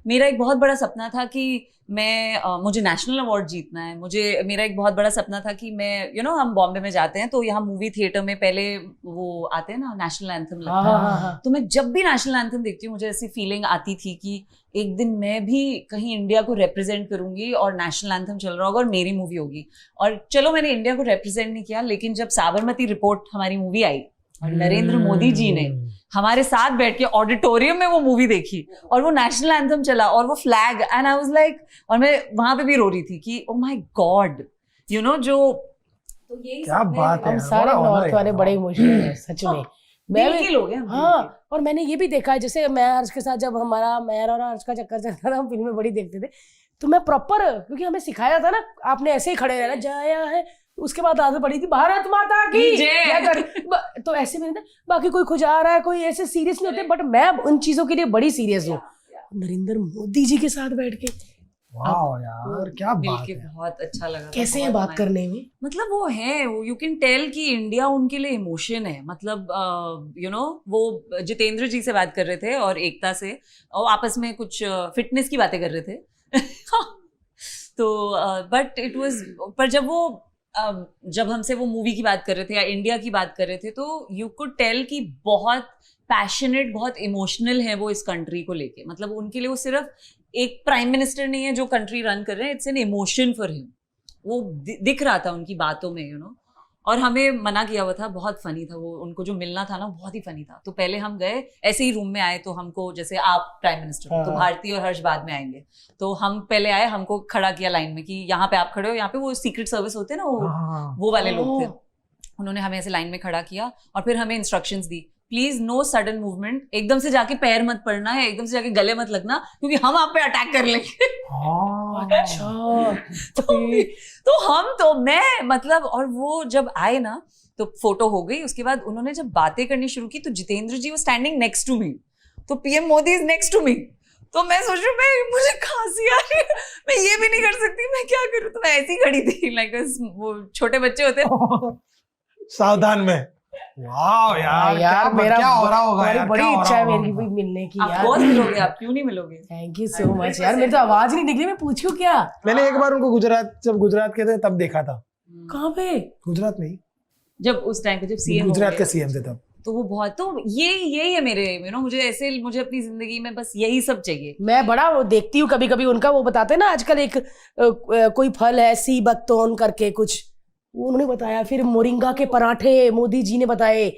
मेरा एक बहुत बड़ा सपना था कि मुझे नेशनल अवार्ड जीतना है। मेरा एक बहुत बड़ा सपना था कि मैं हम बॉम्बे में जाते हैं तो यहाँ मूवी थिएटर में पहले वो आते हैं ना, नेशनल एंथम लगता है। तो मैं जब भी नेशनल एंथम देखती हूँ मुझे ऐसी फीलिंग आती थी कि एक दिन मैं भी कहीं इंडिया को रिप्रेजेंट करूंगी और नेशनल एंथम चल रहा होगा और मेरी मूवी होगी। और चलो मैंने इंडिया को रिप्रेजेंट नहीं किया, लेकिन जब साबरमती रिपोर्ट हमारी मूवी आई और नरेंद्र मोदी जी ने हमारे साथ बैठ के ऑडिटोरियम में वो मूवी देखी और वो नेशनल एंथम चला और वो flag, and I was like, और मैं वहां पे भी रो रही थी कि ओ माय गॉड, जो तो यही क्या बात है। हम सारे नॉर्थ वाले बड़े इमोशनल हैं सच में। मैं भी लोग हैं। हाँ, और मैंने ये भी देखा है, जैसे मैं हर्ष के साथ जब हमारा मेहर और हर्ष का चक्कर चलता था, हम फिल्में बड़ी देखते थे, तो मैं प्रॉपर, क्योंकि हमें सिखाया था ना आपने ऐसे ही खड़े रहना, जाया है, उसके बाद आदत पड़ी थी भारत माता की जय, तो ऐसे में बाकी कोई खुजा रहा है, कोई ऐसे सीरियस नहीं होते, बट मैं उन चीजों के लिए बड़ी सीरियस हूँ। नरेंद्र मोदी जी के साथ बैठ के वाह यार क्या बात है। बहुत अच्छा लगा। कैसे है बात करने में, मतलब वो है, यू कैन टेल कि इंडिया उनके लिए इमोशन है। मतलब वो जितेंद्र जी से बात कर रहे थे और एकता से, और आपस में कुछ फिटनेस की बातें कर रहे थे तो बट इट वाज, पर जब हमसे वो मूवी की बात कर रहे थे या इंडिया की बात कर रहे थे, तो यू कुड टेल कि बहुत पैशनेट, बहुत इमोशनल है वो इस कंट्री को लेके। मतलब उनके लिए वो सिर्फ एक प्राइम मिनिस्टर नहीं है जो कंट्री रन कर रहे हैं, it's an emotion for him. वो दिख रहा था उनकी बातों में, और हमें मना किया हुआ था। बहुत फनी था वो, उनको जो मिलना था ना बहुत ही फनी था। तो पहले हम गए, ऐसे ही रूम में आए, तो हमको जैसे आप प्राइम मिनिस्टर हो तो भारती और हर्ष बाद में आएंगे, तो हम पहले आए, हमको खड़ा किया लाइन में कि यहाँ पे आप खड़े हो। यहाँ पे वो सीक्रेट सर्विस होते हैं ना, वो वाले लोग थे, उन्होंने हमें ऐसे लाइन में खड़ा किया और फिर हमें इंस्ट्रक्शंस दी, प्लीज नो सडन मूवमेंट, एकदम से जाके पैर मत पड़ना है, एकदम से जाके गले मत लगना, क्योंकि हम आप पे अटैक कर लेंगे। तो मैं मतलब, और वो जब आए ना तो फोटो हो गई। उसके बाद उन्होंने जब बातें करनी शुरू की तो जितेंद्र जी वो स्टैंडिंग नेक्स्ट टू मी, तो PM Modi is next to me. तो मैं सोच रही हूँ मुझे खांसी आ रही है, मैं ये भी नहीं कर सकती, मैं क्या करूँ। तो मैं ऐसी खड़ी थी लाइक वो छोटे बच्चे होते हैं सावधान में। वाह यार क्या हो रहा होगा यार, बड़ी इच्छा है मेरी भी मिलने की। आप बहुत मिलोगे, आप क्यों नहीं मिलोगे। थैंक यू सो मच यार, मेरी तो आवाज नहीं निकली, मैं पूछूं क्या। मैंने एक बार उनको जब गुजरात के थे तब देखा था। कहाँ पे? गुजरात में ही, जब उस टाइम पे जब सीएम गुजरात के सीएम थे तब। तो वो बहुत, तो यही है मेरे मुझे अपनी जिंदगी में बस यही सब चाहिए। मैं बड़ा वो देखती हूँ कभी कभी उनका, वो बताते हैं ना आजकल एक कोई फल है सी बकतौन करके कुछ, उन्होंने बताया, फिर मोरिंगा के पराठे मोदी जी ने बताए।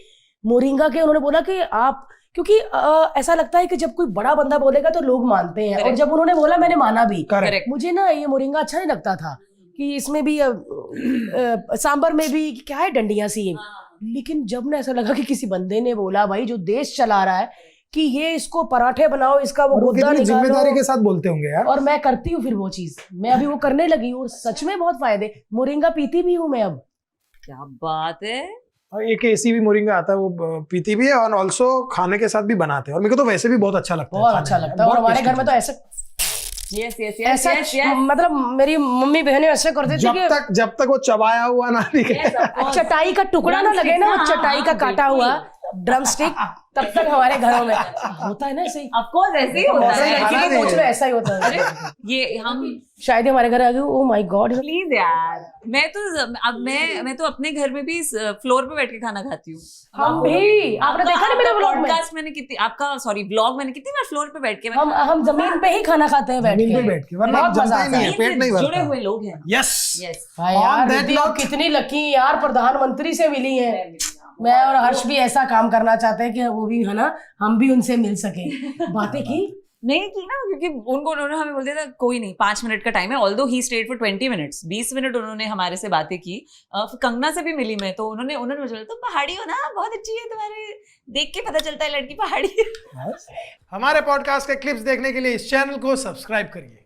मोरिंगा के उन्होंने बोला कि आप, क्योंकि ऐसा लगता है कि जब कोई बड़ा बंदा बोलेगा तो लोग मानते हैं, और जब उन्होंने बोला मैंने माना भी। मुझे ना ये मोरिंगा अच्छा नहीं लगता था कि इसमें भी सांबर में भी क्या है डंडियां सी, लेकिन जब ना ऐसा लगा कि किसी बंदे ने बोला भाई जो देश चला रहा है कि ये इसको पराठे बनाओ, इसका वो गुद्दा निकालो, जिम्मेदारी के साथ बोलते होंगे यार। और मैं करती हूँ फिर वो चीज, मैं अभी वो करने लगी हूँ, सच में बहुत फायदे। मोरिंगा पीती भी हूँ मैं अब। क्या बात है। और एक ऐसी भी मोरिंगा आता है, वो पीती भी है और ऑल्सो खाने के साथ भी बनाते हैं, और मेरे को तो वैसे भी बहुत अच्छा लगता है। बहुत अच्छा लगता है, और हमारे घर में तो ऐसे मतलब मेरी मम्मी बहनें ऐसे करते थे कि जब तक वो चबाया हुआ ना निकले, चटाई का टुकड़ा ना लगे ना, वो चटाई का काटा हुआ ड्रम स्टिक, तब तक हमारे घरों में होता है ना ऐसे ही। ऑफ कोर्स ऐसे ही होता है, लड़की के पूछ लो ऐसा ही होता है। ये हम शायद हमारे घर आ गए। ओह माय गॉड प्लीज यार, मैं तो अपने घर में भी फ्लोर पे बैठ के खाना खाती हूँ। हम भी, आपने देखा ना मेरा व्लॉग में, पॉडकास्ट मैंने कितनी, आपका सॉरी व्लॉग मैंने कितनी बार फ्लोर पे बैठ के, हम जमीन पे ही खाना खाते हैं बैठ के, वरना जमता ही नहीं है, पेट नहीं भरता। जुड़े हुए लोग हैं। यस यार कितनी लकी यार, प्रधानमंत्री से मिली है। मैं और हर्ष भी ऐसा काम करना चाहते हैं कि वो भी है ना, हम भी उनसे मिल सके। बातें की नहीं की ना, क्योंकि उन्होंने हमें बोल दिया था कोई नहीं 5 मिनट का टाइम है, although he stayed for 20 minutes, 20 minute उन्होंने हमारे से बातें की। कंगना से भी मिली मैं, तो उन्होंने मुझे बोला तुम पहाड़ी हो ना, बहुत अच्छी है, तुम्हारे देख के पता चलता है लड़की पहाड़ी है। हमारे पॉडकास्ट के क्लिप्स देखने के लिए इस चैनल को सब्सक्राइब करिए।